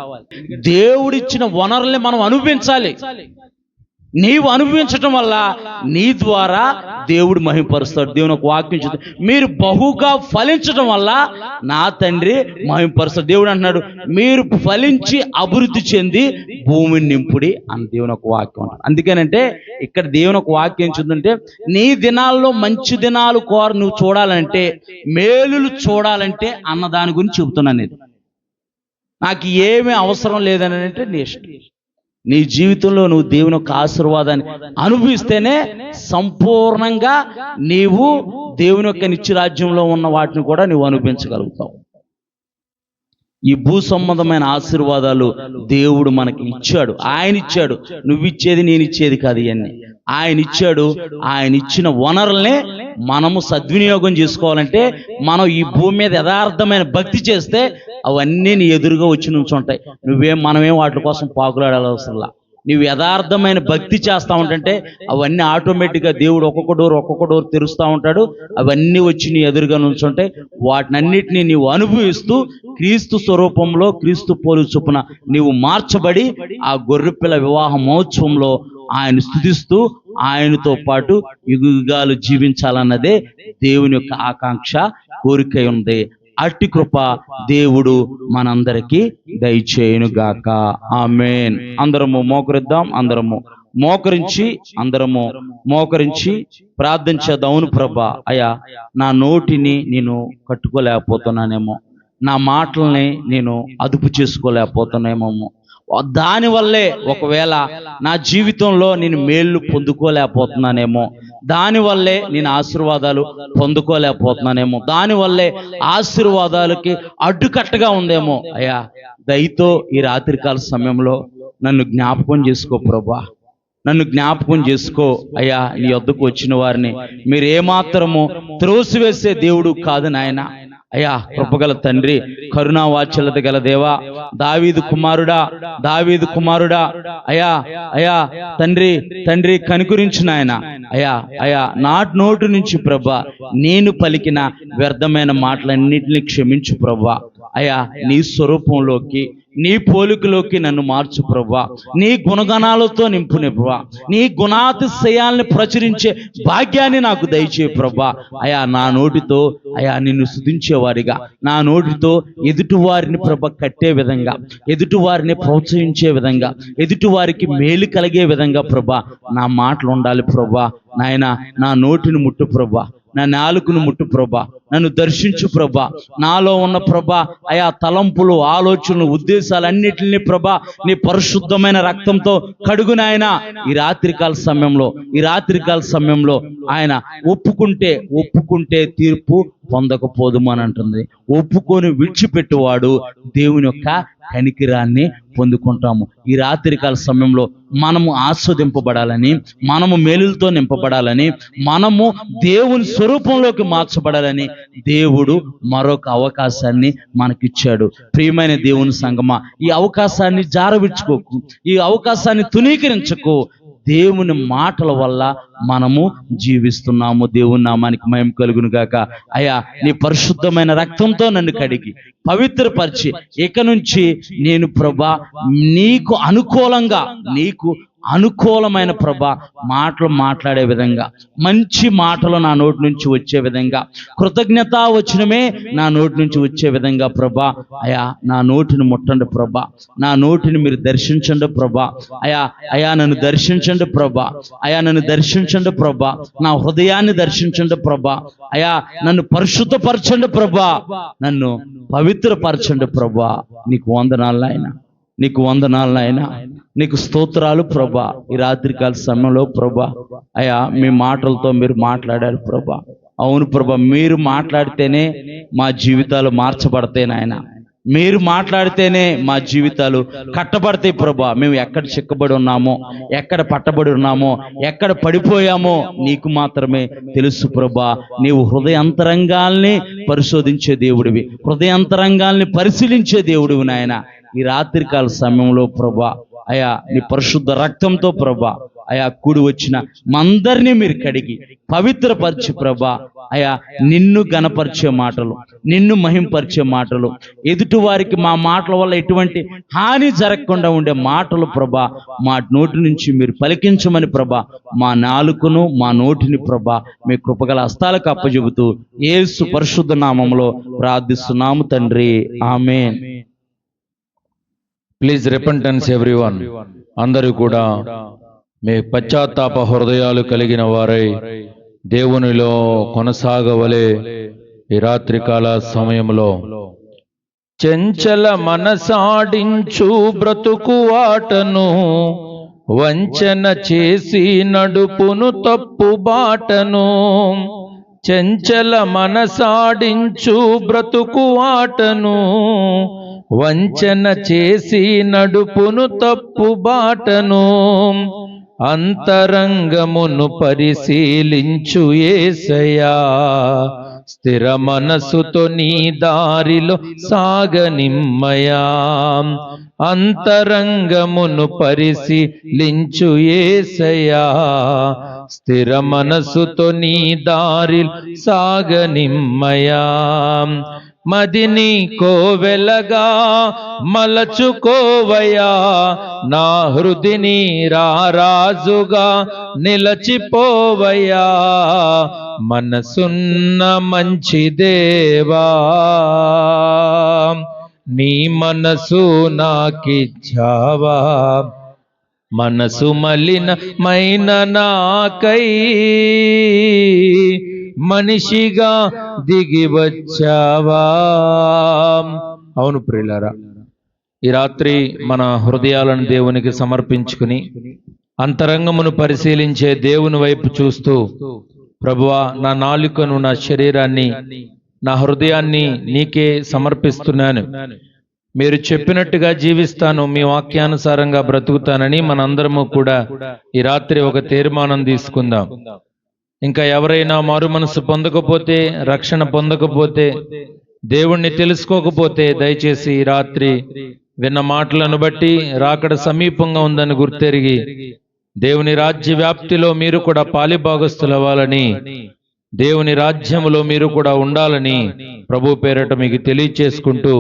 దేవుడిచ్చిన వనరుల్ని మనం అనుభవించాలి. నీవు అనుభవించటం వల్ల నీ ద్వారా దేవుడు మహిమపరుస్తాడు. దేవుని ఒక వాక్యం చూస్తే మీరు బహుగా ఫలించడం వల్ల నా తండ్రి మహిమపరుస్తాడు. దేవుడు అంటున్నాడు మీరు ఫలించి అభివృద్ధి చెంది భూమిని నింపుడి అని దేవుని ఒక వాక్యం. అందుకేనంటే ఇక్కడ దేవుని ఒక వాక్యం చూద్దంటే నీ దినాల్లో మంచి దినాలు నువ్వు చూడాలంటే, మేలులు చూడాలంటే అన్న దాని గురించి చెబుతున్నాను. నేను నాకు ఏమీ అవసరం లేదని అంటే నీ ఇష్టం. నీ జీవితంలో నువ్వు దేవుని యొక్క ఆశీర్వాదాన్ని అనుభవిస్తేనే సంపూర్ణంగా నీవు దేవుని యొక్క నిత్యరాజ్యంలో ఉన్న వాటిని కూడా నువ్వు అనుభవించగలుగుతావు. ఈ భూ సంబంధమైన ఆశీర్వాదాలు దేవుడు మనకి ఇచ్చాడు. ఆయన ఇచ్చాడు. నువ్వు ఇచ్చేది నేను ఇచ్చేది కాదు. ఇవన్నీ ఆయన ఇచ్చాడు. ఆయన ఇచ్చిన వనరుల్ని మనము సద్వినియోగం చేసుకోవాలంటే మనం ఈ భూమి మీద యథార్థమైన భక్తి చేస్తే అవన్నీ నీ ఎదురుగా వచ్చి నుంచుంటాయి. మనమేం వాటి కోసం పాకులాడాల్సిన నువ్వు యథార్థమైన భక్తి చేస్తూ ఉంటుంటే అవన్నీ ఆటోమేటిక్గా దేవుడు ఒక్కొక్క డోర్ తెరుస్తూ ఉంటాడు. అవన్నీ వచ్చి నీ ఎదురుగా నుంచుంటాయి. వాటినన్నిటినీ నీవు అనుభవిస్తూ క్రీస్తు స్వరూపంలో, క్రీస్తు పోలు చొప్పున నీవు మార్చబడి ఆ గొర్రెపిల్ల వివాహ మహోత్సవంలో ఆయన స్తుతిస్తూ ఆయనతో పాటు యుగాలు జీవించాలన్నదే దేవుని యొక్క ఆకాంక్ష, కోరిక ఉంది. అట్టి కృప దేవుడు మనందరికీ దయచేయునుగాక. ఆమేన్. అందరము మోకరిద్దాం. అందరము మోకరించి ప్రార్థన చేద్దాం. అవును ప్రభా, అయ్యా నా నోటిని నేను కట్టుకోలేకపోతున్నానేమో, నా మాటల్ని నేను అదుపు చేసుకోలేకపోతున్నానేమో, దానివల్లే ఒకవేళ నా జీవితంలో నేను మేళ్ళు పొందుకోలేకపోతున్నానేమో, దానివల్లే నేను ఆశీర్వాదాలు పొందుకోలేకపోతున్నానేమో, దానివల్లే ఆశీర్వాదాలకి అడ్డుకట్టగా ఉందేమో. అయ్యా దయతో ఈ రాత్రికాల సమయంలో నన్ను జ్ఞాపకం చేసుకో ప్రభా, నన్ను జ్ఞాపకం చేసుకో. అయ్యా నీ వద్దకు వచ్చిన వారిని మీరు ఏమాత్రము త్రోసివేసే దేవుడు కాదు నాయన. అయ్యా కృపగల తండ్రి, కరుణా వాత్సల్యత గల దేవా, దావీదు కుమారుడా అయ్యా తండ్రి కనుకరించు నాయన. అయ్యా నోటి నుంచి ప్రభా నేను పలికిన వ్యర్థమైన మాటలన్నింటినీ క్షమించు ప్రభా. అయ్యా నీ స్వరూపంలోకి, నీ పోలికలోకి నన్ను మార్చు ప్రభా. నీ గుణగణాలతో నింపునే ప్రభా. నీ గుణాతిశయాల్ని ప్రచురించే భాగ్యాన్ని నాకు దయచే ప్రభా. అయా నా నోటితో నిన్ను స్తుతించేవారిగా, నా నోటితో ఎదుటివారిని ప్రభ కట్టే విధంగా, ఎదుటివారిని ప్రోత్సహించే విధంగా, ఎదుటివారికి మేలు కలిగే విధంగా ప్రభా నా మాటలు ఉండాలి ప్రభా. నాయన నా నోటిని ముట్టు ప్రభా, నా నాలుకను ముట్టు ప్రభా, నన్ను దర్శించు ప్రభా. నాలో ఉన్న ప్రభా తలంపులు, ఆలోచనలు, ఉద్దేశాలన్నిటిని ప్రభా నీ పరిశుద్ధమైన రక్తంతో కడుగు నాయన. ఈ రాత్రికాల సమయంలో ఆయన ఒప్పుకుంటే తీర్పు పొందకపోదుము అని అంటుంది. ఒప్పుకొని విడిచిపెట్టువాడు దేవుని యొక్క కనికిరాన్ని పొందుకుంటాము. ఈ రాత్రికాల సమయంలో మనము ఆస్వాదింపబడాలని, మనము మేలులతో నింపబడాలని, మనము దేవుని స్వరూపంలోకి మార్చబడాలని దేవుడు మరొక అవకాశాన్ని మనకిచ్చాడు. ప్రియమైన దేవుని సంగమా, ఈ అవకాశాన్ని జారవిడ్చుకోకు, ఈ అవకాశాన్ని తునీకరించకు. దేవుని మాటల వల్ల మనము జీవిస్తున్నాము. దేవుని నామానికి మహిమ కలుగును గాక. అయ్యా నీ పరిశుద్ధమైన రక్తంతో నన్ను కడిగి పవిత్రపరిచి ఇక నుంచి నేను ప్రభా నీకు అనుకూలమైన ప్రభా మాటలు మాట్లాడే విధంగా, మంచి మాటలు నా నోటి నుంచి వచ్చే విధంగా, కృతజ్ఞతా వచనమే నా నోటి నుంచి వచ్చే విధంగా ప్రభా అయా నా నోటిని ముట్టండి ప్రభా, నా నోటిని మీరు దర్శించండి ప్రభా. అయా నన్ను దర్శించండి ప్రభా, అయా నన్ను దర్శించండి ప్రభా, నా హృదయాన్ని దర్శించండి ప్రభా. అయా నన్ను పరిశుద్ధపరచండి ప్రభా, నన్ను పవిత్రపరచండి ప్రభా. నీకు వందనాలు నాయనా, నీకు వందనాలు నాయనా, నీకు స్తోత్రాలు ప్రభా. ఈ రాత్రికాల సమయంలో ప్రభా అయా మీ మాటలతో మీరు మాట్లాడారు ప్రభా. అవును ప్రభా, మీరు మాట్లాడితేనే మా జీవితాలు మార్చబడతాయి నాయన, మీరు మాట్లాడితేనే మా జీవితాలు కట్టబడతాయి ప్రభా. మేము ఎక్కడ చిక్కబడి ఉన్నామో, ఎక్కడ పట్టబడి ఉన్నామో, ఎక్కడ పడిపోయామో నీకు మాత్రమే తెలుసు ప్రభా. నీవు హృదయాంతరంగాల్ని పరిశోధించే దేవుడివి, హృదయాంతరంగాల్ని పరిశీలించే దేవుడివి నాయన. ఈ రాత్రికాల సమయంలో ప్రభా అయా నీ పరిశుద్ధ రక్తంతో ప్రభా అయా కూడి వచ్చిన మందరినీ మీరు కడిగి పవిత్రపరిచి ప్రభా అయా నిన్ను గణపరిచే మాటలు, నిన్ను మహింపరిచే మాటలు, ఎదుటి వారికి మా మాటల వల్ల ఎటువంటి హాని జరగకుండా ఉండే మాటలు ప్రభా మా నోటి నుంచి మీరు పలికించమని ప్రభా మా నాలుకను మా నోటిని ప్రభా మీ కృపగల హస్తాలకు అప్పచెబుతూ యేసు పరిశుద్ధ నామములో ప్రార్థిస్తున్నాము తండ్రి, ఆమేన్. Please repentance everyone. అందరూ కూడా మీ పశ్చాత్తాప హృదయాలు కలిగిన వారై దేవునిలో కొనసాగవలే ఈ రాత్రికాల సమయంలో. చెంచల మనసాడించు బ్రతుకు వాటను వంచన చేసి నడుపును తప్పు బాటను. చెంచల మనసాడించు బ్రతుకు వాటను వంచన చేసి నడుపును తప్పు బాటను. అంతరంగమును పరిశీలించు యేసయ్యా, స్థిర మనసుతో నీ దారిలో సాగనిమ్మయా. అంతరంగమును పరిశీలించు యేసయ్యా, స్థిర మనసుతో నీ దారిలో సాగనిమ్మయా. మదిని కోవెలగా మలచుకోవయా, నా హృదిని రారాజుగా నిలచిపోవయా. మనసున్న మంచి దేవా, నీ మనసు నాకిచ్చావా. మనసు మలినమైన నాకై మనిషిగా దిగి వచ్చావా. అవును ప్రియులారా, ఈ రాత్రి మన హృదయాలను దేవునికి సమర్పించుకుని అంతరంగమును పరిశీలించే దేవుని వైపు చూస్తూ, ప్రభువా నా నాలుకను, నా శరీరాన్ని, నా హృదయాన్ని నీకే సమర్పిస్తున్నాను. మీరు చెప్పినట్టుగా జీవిస్తాను, మీ వాక్యానుసారంగా బ్రతుకుతానని మనందరము కూడా ఈ రాత్రి ఒక తీర్మానం తీసుకుందాం. ఇంకా ఎవరైనా మారు మనసు పొందకపోతే, రక్షణ పొందకపోతే, దేవుణ్ణి తెలుసుకోకపోతే దయచేసి ఈ రాత్రి విన్న మాటలను బట్టి రాకడ సమీపంగా ఉందని గుర్తెరిగి దేవుని రాజ్య వ్యాప్తిలో మీరు కూడా పాలిభాగస్తులవ్వాలని, దేవుని రాజ్యములో మీరు కూడా ఉండాలని ప్రభు పేరట మీకు తెలియచేసుకుంటూ